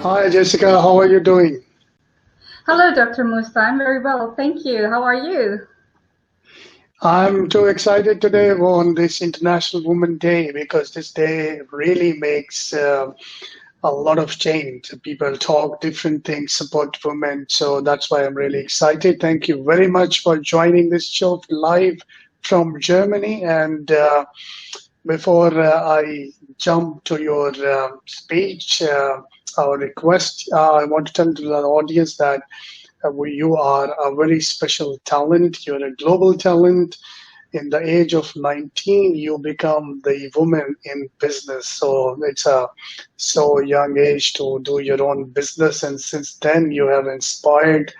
Hi, Jessica. How are you doing? Hello, Dr. Musa. I'm very well, thank you. How are you? I'm too excited today on this International Women's Day because this day really makes a lot of change. People talk different things, support women. So that's why I'm really excited. Thank you very much for joining this show live from Germany. And before I jump to your speech, our request, I want to tell to the audience that you are a very special talent. You're a global talent. In the age of 19, you become the woman in business. So it's a so young age to do your own business. And since then, you have inspired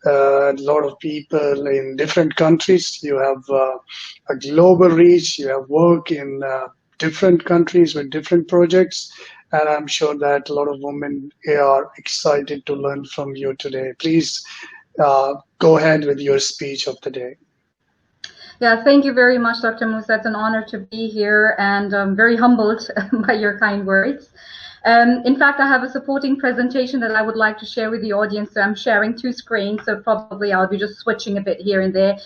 a lot of people in different countries. You have a global reach. You have work in different countries with different projects. And I'm sure that a lot of women are excited to learn from you today. Please go ahead with your speech of the day. Yeah, thank you very much, Dr. Musa. It's an honor to be here, and I'm very humbled by your kind words. In fact, I have a supporting presentation that I would like to share with the audience. So I'm sharing two screens, so probably I'll be just switching a bit here and there.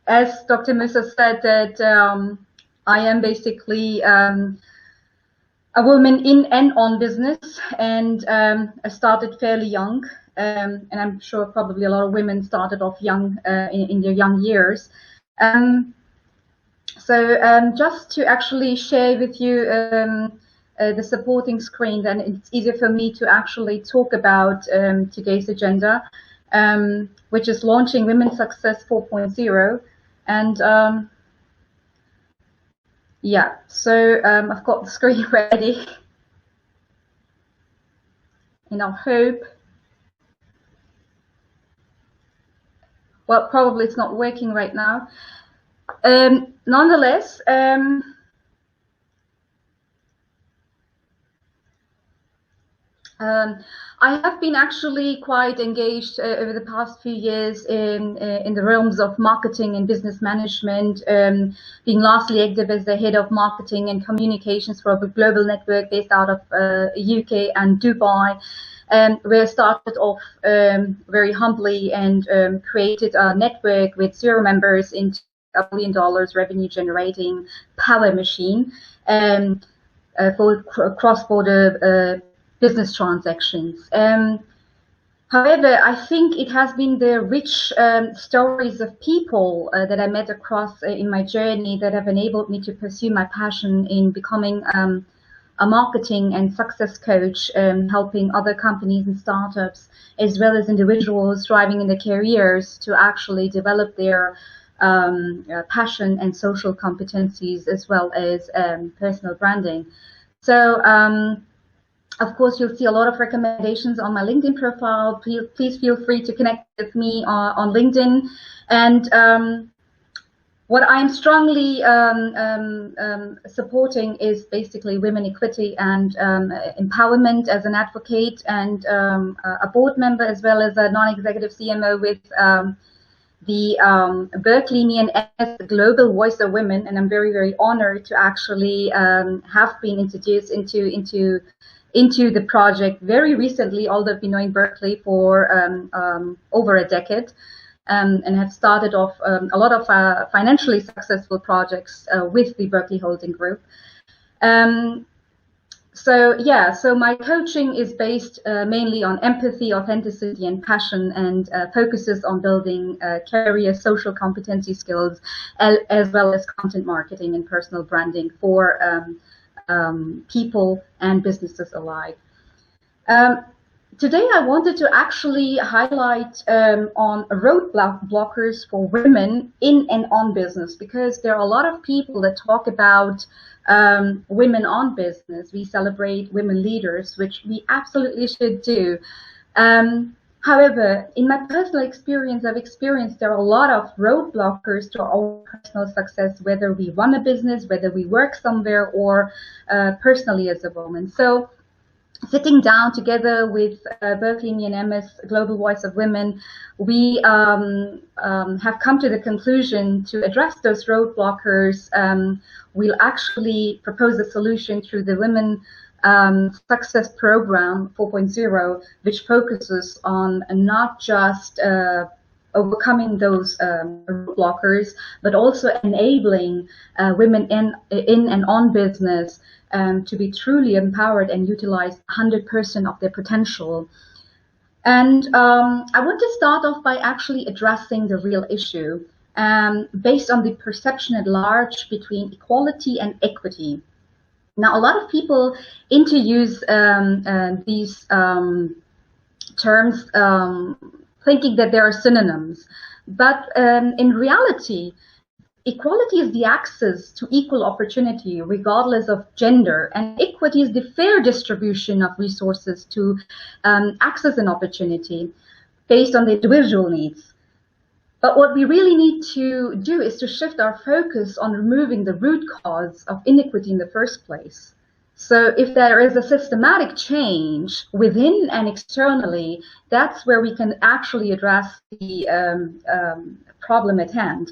As Dr. Musa said, that I am basically a woman in and on business, and I started fairly young. And I'm sure probably a lot of women started off young in their young years. Just to actually share with you the supporting screen, then it's easier for me to actually talk about today's agenda, which is launching Women's Success 4.0. And yeah, so I've got the screen ready, and I hope. Well, probably it's not working right now. Nonetheless, I have been actually quite engaged over the past few years in the realms of marketing and business management, being lastly active as the head of marketing and communications for a global network based out of UK and Dubai. Where I started off very humbly and created a network with 0 members into $1 billion revenue generating power machine for cross-border business transactions. However, I think it has been the rich stories of people that I met across in my journey that have enabled me to pursue my passion in becoming a marketing and success coach, helping other companies and startups, as well as individuals striving in their careers to actually develop their passion and social competencies, as well as personal branding. So, of course, you'll see a lot of recommendations on my LinkedIn profile. Please feel free to connect with me on LinkedIn. And what I'm strongly supporting is basically women equity and empowerment as an advocate and a board member, as well as a non-executive CMO with the Berkeley as the Global Voice of Women. And I'm very, very honored to actually have been introduced into the project very recently, although I've been knowing Berkeley for over a decade. And have started off a lot of financially successful projects with the Berkeley Holding Group. So my coaching is based mainly on empathy, authenticity, and passion, and focuses on building career social competency skills, as well as content marketing and personal branding for people and businesses alike. Today, I wanted to actually highlight on roadblockers for women in and on business, because there are a lot of people that talk about women on business. We celebrate women leaders, which we absolutely should do. However, in my personal experience, I've experienced there are a lot of roadblockers to our own personal success, whether we run a business, whether we work somewhere, or personally as a woman. So, sitting down together with Berkeley MS, Global Voice of Women, we have come to the conclusion to address those roadblockers. We'll actually propose a solution through the Women success program 4.0, which focuses on not just overcoming those blockers, but also enabling women in and on business to be truly empowered and utilize 100% of their potential. And I want to start off by actually addressing the real issue based on the perception at large between equality and equity. Now, a lot of people interuse these terms thinking that they are synonyms, but in reality, equality is the access to equal opportunity regardless of gender, and equity is the fair distribution of resources to access an opportunity based on the individual needs. But what we really need to do is to shift our focus on removing the root cause of inequity in the first place. So if there is a systematic change within and externally, that's where we can actually address the problem at hand.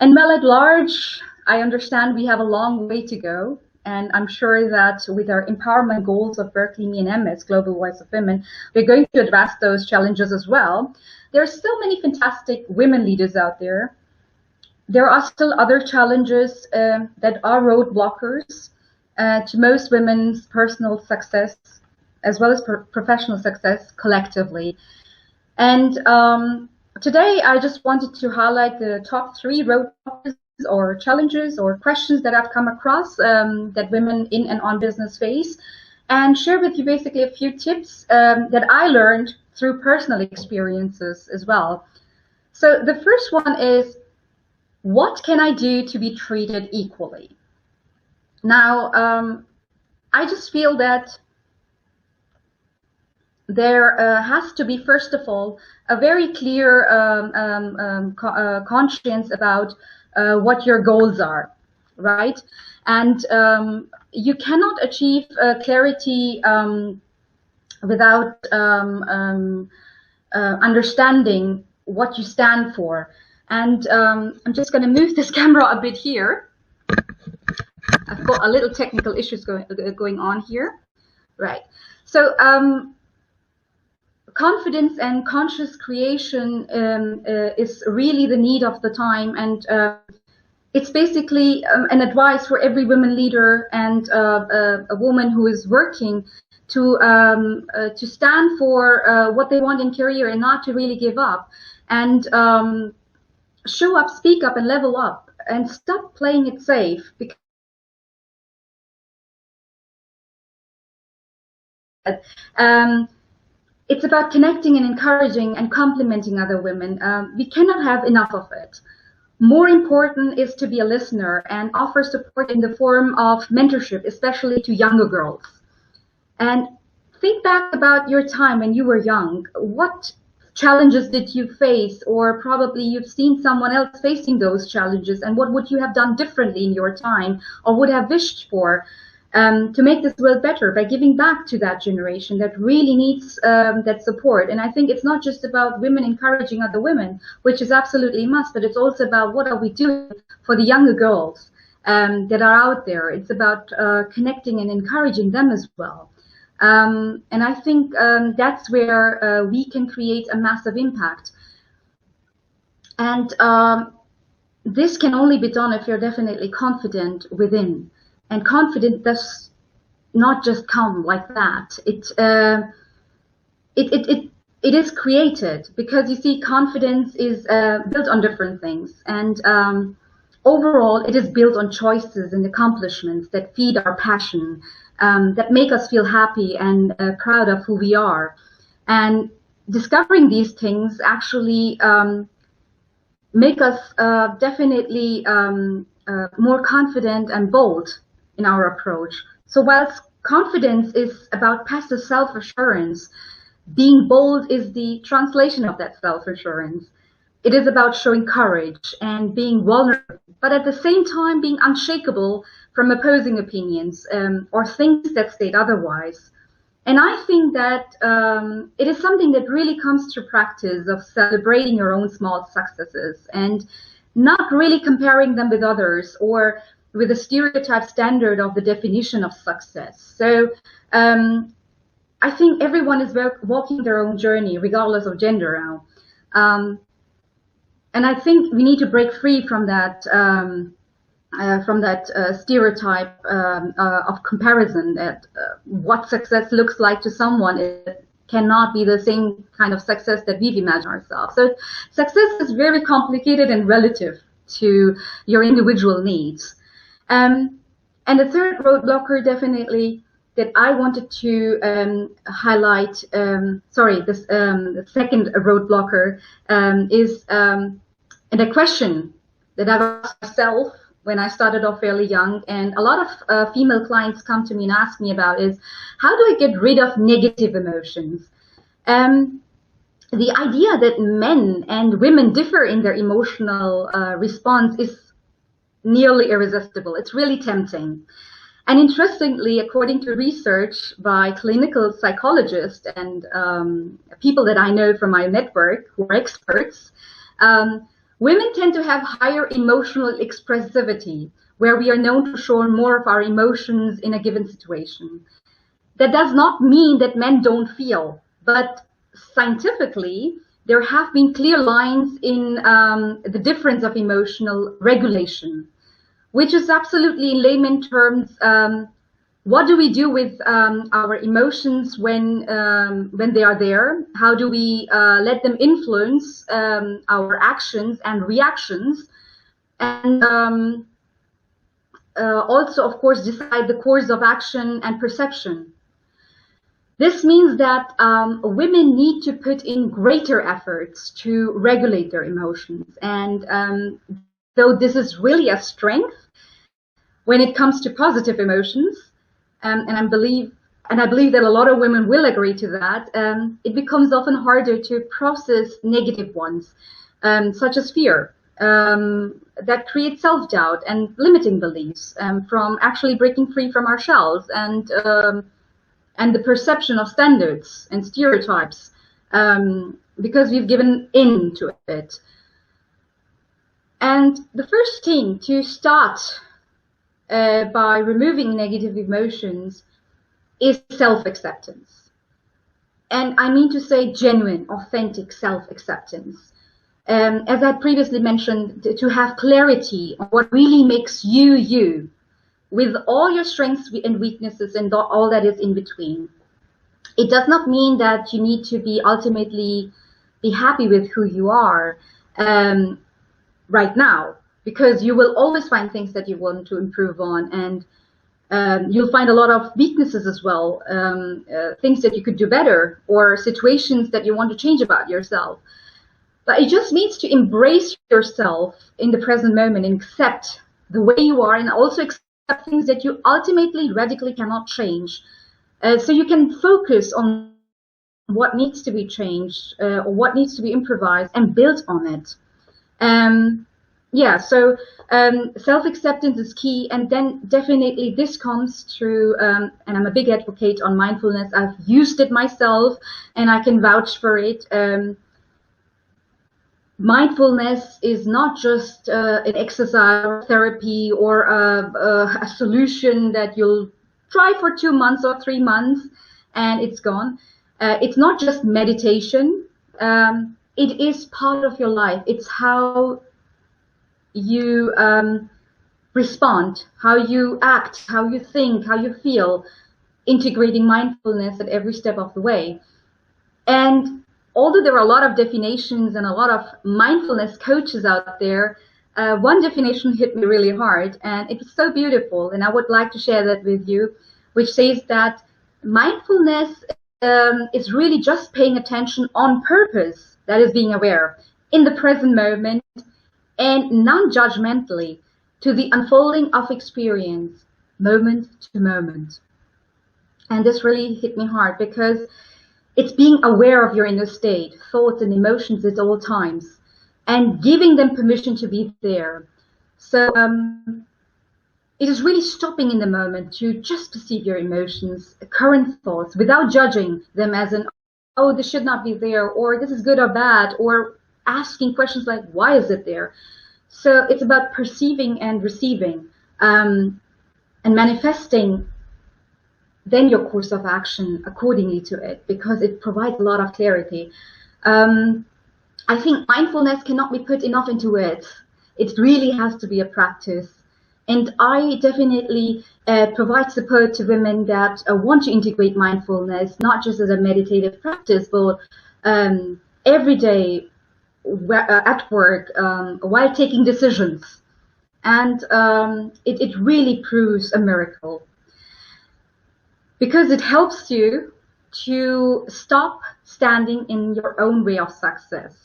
And well, at large, I understand we have a long way to go. And I'm sure that with our empowerment goals of Berkeley, Me and MS, Global Voice of Women, we're going to address those challenges as well. There are still many fantastic women leaders out there. There are still other challenges that are roadblockers to most women's personal success, as well as professional success collectively. And today, I just wanted to highlight the top 3 roadblocks or challenges or questions that I've come across that women in and on business face, and share with you basically a few tips that I learned through personal experiences as well. So the first one is, what can I do to be treated equally? Now, I just feel that there has to be, first of all, a very clear conscience about what your goals are, right? And you cannot achieve clarity without understanding what you stand for. And I'm just going to move this camera a bit here. I've got a little technical issues going on here. Right. So confidence and conscious creation is really the need of the time, and it's basically an advice for every woman leader and a woman who is working to stand for what they want in career and not to really give up, and show up, speak up, and level up, and stop playing it safe. Because it's about connecting and encouraging and complimenting other women. We cannot have enough of it. More important is to be a listener and offer support in the form of mentorship, especially to younger girls. And think back about your time when you were young. What challenges did you face? Or probably you've seen someone else facing those challenges, and what would you have done differently in your time, or would have wished for? To make this world better by giving back to that generation that really needs that support. And I think it's not just about women encouraging other women, which is absolutely a must, but it's also about what are we doing for the younger girls that are out there. It's about connecting and encouraging them as well. And I think that's where we can create a massive impact. And this can only be done if you're definitely confident within. And confidence does not just come like that. It is created, because you see, confidence is built on different things, and overall, it is built on choices and accomplishments that feed our passion, that make us feel happy and proud of who we are. And discovering these things actually make us definitely more confident and bold in our approach. So whilst confidence is about passive self-assurance, being bold is the translation of that self-assurance. It is about showing courage and being vulnerable, but at the same time being unshakable from opposing opinions or things that state otherwise. And I think that it is something that really comes through practice of celebrating your own small successes and not really comparing them with others, or with a stereotype standard of the definition of success. So I think everyone is walking their own journey, regardless of gender now. And I think we need to break free from that stereotype of comparison, that what success looks like to someone it cannot be the same kind of success that we've imagined ourselves. So success is very complicated and relative to your individual needs. And the third roadblocker definitely that I wanted to highlight, the second roadblocker is the question that I've asked myself when I started off fairly young, and a lot of female clients come to me and ask me about is, how do I get rid of negative emotions? The idea that men and women differ in their emotional response is nearly irresistible. It's really tempting. And interestingly, according to research by clinical psychologists and people that I know from my network who are experts, women tend to have higher emotional expressivity, where we are known to show more of our emotions in a given situation. That does not mean that men don't feel, but scientifically, there have been clear lines in the difference of emotional regulation, which is absolutely in layman terms, what do we do with our emotions when they are there? How do we let them influence our actions and reactions? And also, of course, decide the course of action and perception. This means that women need to put in greater efforts to regulate their emotions. And though this is really a strength when it comes to positive emotions, and I believe that a lot of women will agree to that, it becomes often harder to process negative ones, such as fear, that create self-doubt and limiting beliefs, from actually breaking free from our shells, and the perception of standards and stereotypes, because we've given in to it. And the first thing to start by removing negative emotions is self-acceptance. And I mean to say genuine, authentic self-acceptance. As I previously mentioned, to have clarity on what really makes you, you, with all your strengths and weaknesses and all that is in between. It does not mean that you need to be ultimately be happy with who you are right now, because you will always find things that you want to improve on, and you'll find a lot of weaknesses as well, things that you could do better, or situations that you want to change about yourself. But it just means to embrace yourself in the present moment and accept the way you are, and also accept things that you ultimately radically cannot change. So you can focus on what needs to be changed, or what needs to be improvised, and build on it. So self-acceptance is key, and then definitely this comes through, and I'm a big advocate on mindfulness. I've used it myself, and I can vouch for it. Mindfulness is not just an exercise or therapy or a solution that you'll try for 2 months or 3 months and it's gone. It's not just meditation. It is part of your life. It's how you respond, how you act, how you think, how you feel, integrating mindfulness at every step of the way. And although there are a lot of definitions and a lot of mindfulness coaches out there, one definition hit me really hard, and it was so beautiful, and I would like to share that with you, which says that mindfulness is really just paying attention on purpose, that is being aware, in the present moment, and non-judgmentally to the unfolding of experience, moment to moment. And this really hit me hard, because it's being aware of your inner state, thoughts and emotions at all times, and giving them permission to be there. So it is really stopping in the moment to just perceive your emotions, current thoughts, without judging them as an, oh, this should not be there, or this is good or bad, or asking questions like, why is it there? So it's about perceiving and receiving. and manifesting then your course of action accordingly to it, because it provides a lot of clarity. I think mindfulness cannot be put enough into words. It really has to be a practice. And I definitely provide support to women that want to integrate mindfulness, not just as a meditative practice, but every day at work, while taking decisions. And it really proves a miracle, because it helps you to stop standing in your own way of success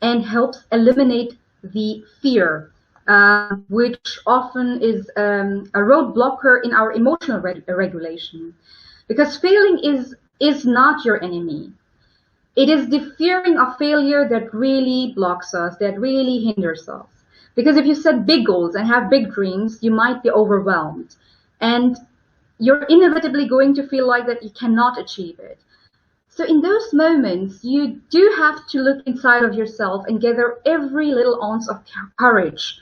and helps eliminate the fear, which often is a roadblocker in our emotional regulation. Because failing is not your enemy. It is the fearing of failure that really blocks us, that really hinders us. Because if you set big goals and have big dreams, you might be overwhelmed. And you're inevitably going to feel like that you cannot achieve it. So in those moments, you do have to look inside of yourself and gather every little ounce of courage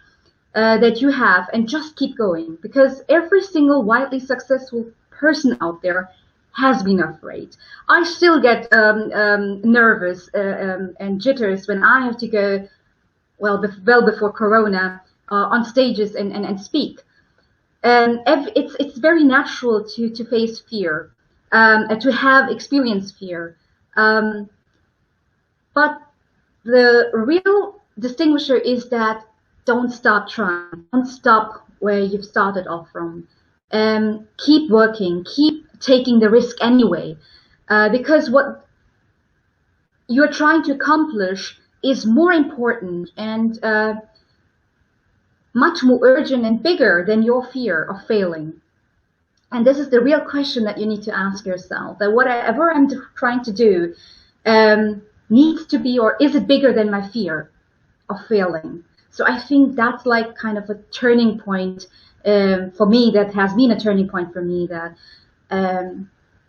that you have and just keep going. Because every single wildly successful person out there has been afraid. I still get nervous and jitters when I have to go, well before Corona, on stages and speak. It's very natural to face fear, to have experienced fear. But the real distinguisher is that don't stop trying, don't stop where you've started off from. Keep working, keep taking the risk anyway, because what you're trying to accomplish is more important and much more urgent and bigger than your fear of failing. And this is the real question that you need to ask yourself, that whatever I'm trying to do needs to be, or is it bigger than my fear of failing? So I think that's like kind of a turning point for me, that has been a turning point for me, that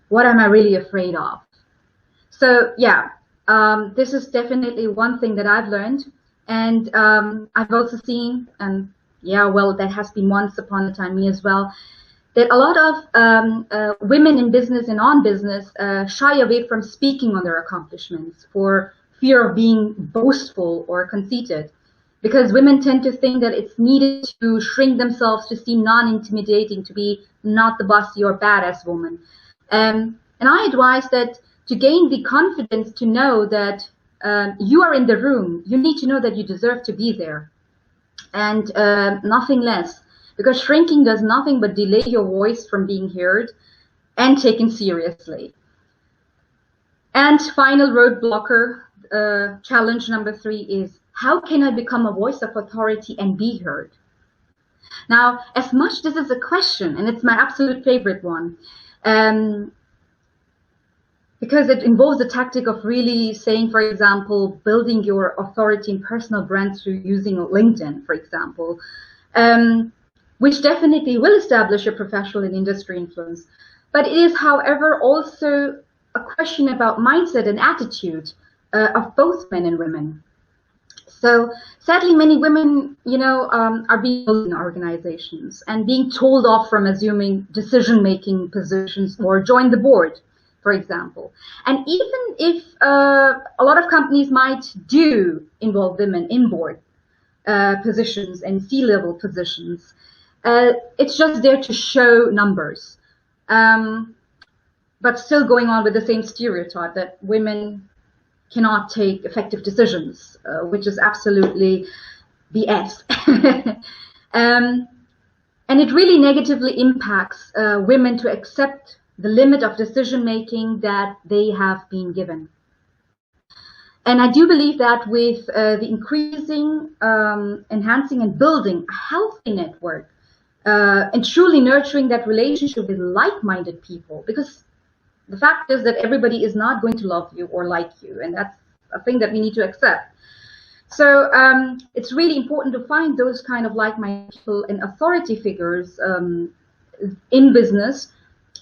what am I really afraid of? So yeah, this is definitely one thing that I've learned. And I've also seen, and yeah, well, that has been once upon a time me as well, that a lot of women in business and on business shy away from speaking on their accomplishments for fear of being boastful or conceited. Because women tend to think that it's needed to shrink themselves to seem non-intimidating, to be not the bossy or badass woman. And I advise that to gain the confidence to know that you are in the room, you need to know that you deserve to be there, and nothing less. Because shrinking does nothing but delay your voice from being heard and taken seriously. And final roadblocker, challenge number 3 is, how can I become a voice of authority and be heard? Now, as much this is a question, and it's my absolute favorite one, because it involves the tactic of really saying, for example, building your authority and personal brand through using LinkedIn, for example, which definitely will establish your professional and industry influence. But it is, however, also a question about mindset and attitude of both men and women. So sadly, many women, are being bullied in organizations and being told off from assuming decision-making positions or join the board, for example. And even if a lot of companies might do involve women in board positions and C-level positions, it's just there to show numbers, but still going on with the same stereotype that women cannot take effective decisions, which is absolutely BS. And it really negatively impacts women to accept the limit of decision making that they have been given. And I do believe that with the increasing, enhancing and building a healthy network, and truly nurturing that relationship with like-minded people, because the fact is that everybody is not going to love you or like you, and that's a thing that we need to accept. So it's really important to find those kind of like-minded people and authority figures in business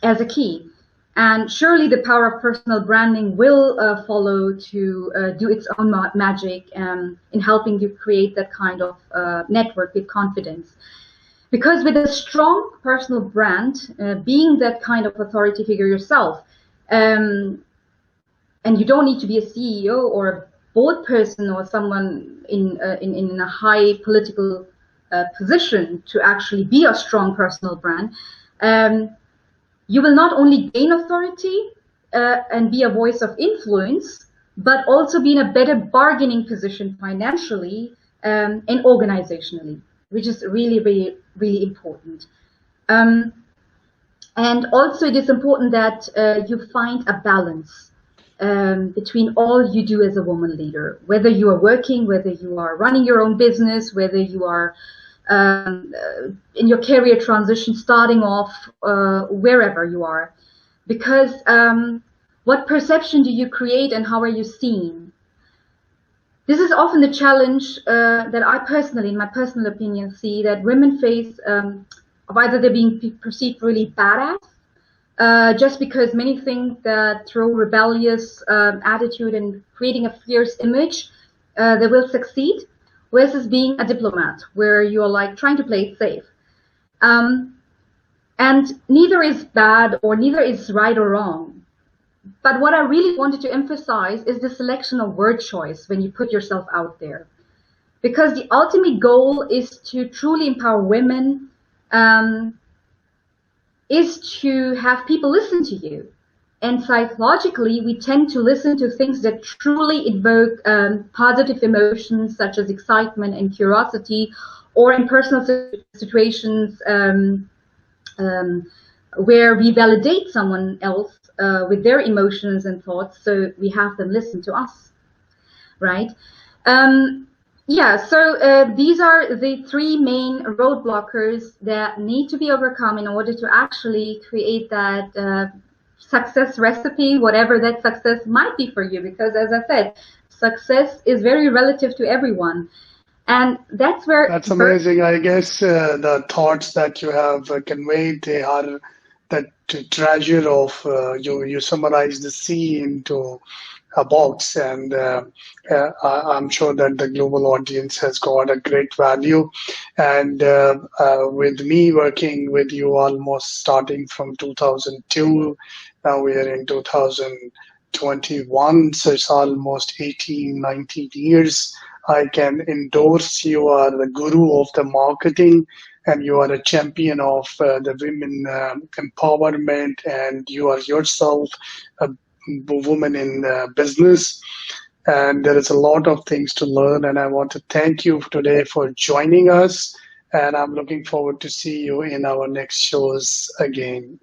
as a key. And surely the power of personal branding will follow to do its own magic in helping you create that kind of network with confidence. Because with a strong personal brand, being that kind of authority figure yourself, and you don't need to be a CEO or a board person or someone in a high political position to actually be a strong personal brand, you will not only gain authority and be a voice of influence, but also be in a better bargaining position financially and organizationally, which is really, really, really important. And also it is important that you find a balance between all you do as a woman leader, whether you are working, whether you are running your own business, whether you are in your career transition, starting off wherever you are. Because what perception do you create and how are you seen? This is often the challenge that I personally, in my personal opinion, see that women face of either they're being perceived really badass, just because many think that through rebellious attitude and creating a fierce image, they will succeed, versus being a diplomat, where you're like trying to play it safe. And neither is bad or neither is right or wrong. But what I really wanted to emphasize is the selection of word choice when you put yourself out there. Because the ultimate goal is to truly empower women, is to have people listen to you. And psychologically, we tend to listen to things that truly evoke positive emotions such as excitement and curiosity, or in personal situations where we validate someone else with their emotions and thoughts, so we have them listen to us, right? Yeah, so these are the three main roadblockers that need to be overcome in order to actually create that success recipe, whatever that success might be for you, because as I said, success is very relative to everyone. And that's where... That's amazing. I guess the thoughts that you have conveyed, they are that treasure of, you summarize the sea into a box, and I'm sure that the global audience has got a great value. And with me working with you almost starting from 2002, now we are in 2021, so it's almost 18, 19 years. I can endorse you are the guru of the marketing, and you are a champion of the women empowerment, and you are yourself a woman in business. And there is a lot of things to learn, and I want to thank you today for joining us, and I'm looking forward to see you in our next shows again.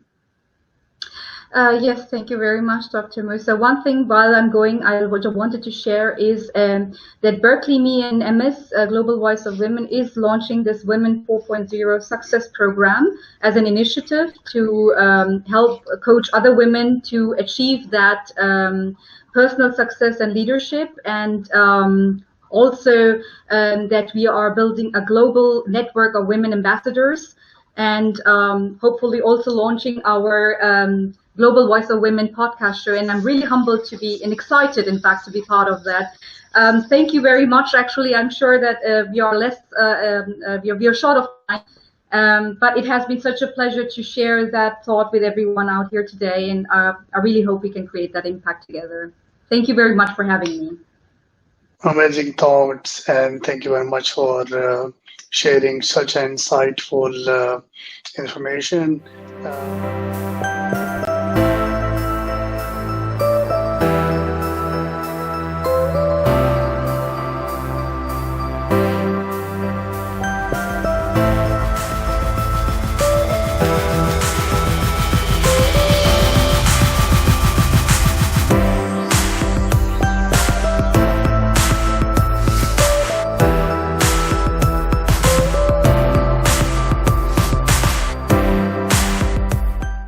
Yes, thank you very much, Dr. Musa. One thing while I'm going, I wanted to share is that Berkeley Me and MS, Global Voice of Women, is launching this Women 4.0 Success Program as an initiative to help coach other women to achieve that personal success and leadership, and also that we are building a global network of women ambassadors, and hopefully also launching our Global Voice of Women podcast show. And I'm really humbled to be, and excited, in fact, to be part of that. Thank you very much. Actually, I'm sure that we are less, we are short of time, but it has been such a pleasure to share that thought with everyone out here today. And I really hope we can create that impact together. Thank you very much for having me. Amazing thoughts, and thank you very much for sharing such insightful information.